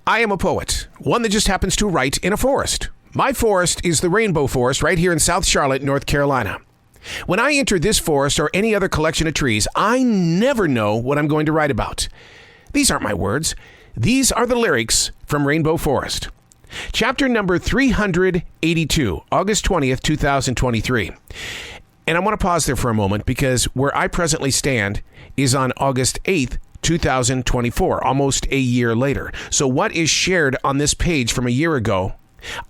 I am a poet, one that just happens to write in a forest. My forest is the Rainbow Forest right here in South Charlotte, North Carolina. When I enter this forest or any other collection of trees, I never know what I'm going to write about. These aren't my words. These are the lyrics from Rainbow Forest. Chapter number 382, August 20th, 2023. And I want to pause there for a moment because where I presently stand is on August 8th, 2024, almost a year later. So what is shared on this page from a year ago,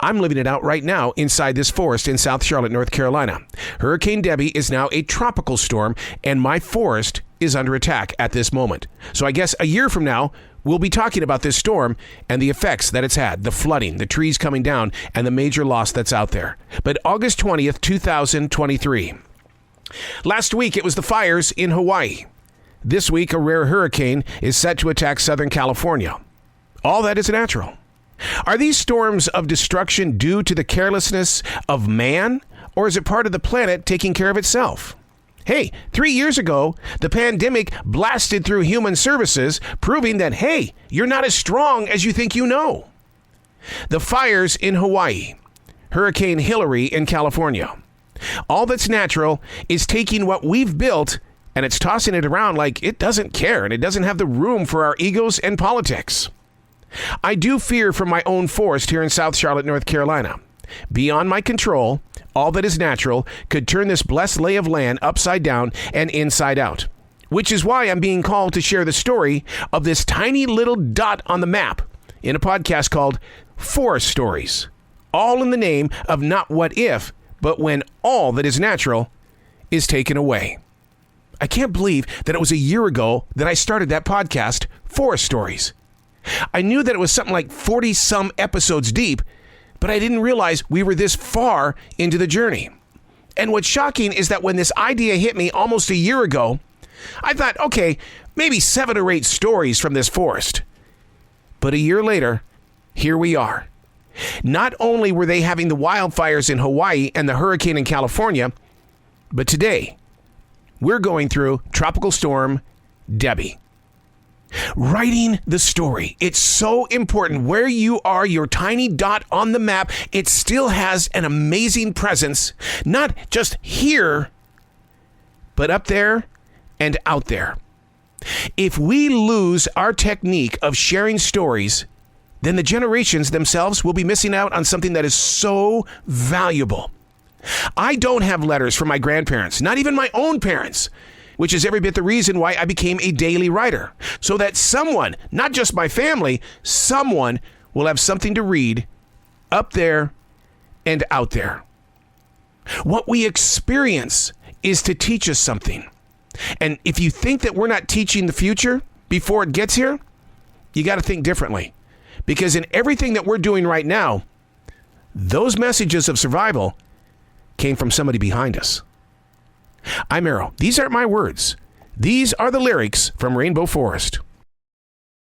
I'm living it out right now inside this forest in South Charlotte, North Carolina. Hurricane Debbie is now a tropical storm, and my forest is under attack at this moment. So I guess a year from now, we'll be talking about this storm and the effects that it's had, the flooding, the trees coming down, and the major loss that's out there. But August 20th, 2023. Last week, it was the fires in Hawaii. This week, a rare hurricane is set to attack Southern California. All that is natural. Are these storms of destruction due to the carelessness of man, or is it part of the planet taking care of itself? Hey, 3 years ago, the pandemic blasted through human services, proving that, hey, you're not as strong as you think you know. The fires in Hawaii, Hurricane Hilary in California. All that's natural is taking what we've built and it's tossing it around like it doesn't care and it doesn't have the room for our egos and politics. I do fear for my own forest here in South Charlotte, North Carolina. Beyond my control, all that is natural could turn this blessed lay of land upside down and inside out, which is why I'm being called to share the story of this tiny little dot on the map in a podcast called Forest Stories, all in the name of not what if, but when all that is natural is taken away. I can't believe that it was a year ago that I started that podcast, Forest Stories. I knew that it was something like 40-some episodes deep, but I didn't realize we were this far into the journey. And what's shocking is that when this idea hit me almost a year ago, I thought, okay, maybe 7 or 8 stories from this forest. But a year later, here we are. Not only were they having the wildfires in Hawaii and the hurricane in California, but today, we're going through Tropical Storm Debbie. Writing the story. It's so important. Where you are, your tiny dot on the map, it still has an amazing presence, not just here, but up there and out there. If we lose our technique of sharing stories, then the generations themselves will be missing out on something that is so valuable. I don't have letters from my grandparents, not even my own parents, which is every bit the reason why I became a daily writer, so that someone, not just my family, someone will have something to read up there and out there. What we experience is to teach us something. And if you think that we're not teaching the future before it gets here, you got to think differently. Because in everything that we're doing right now, those messages of survival came from somebody behind us. I'm Arrow. These aren't my words. These are the lyrics from Rainbow Forest.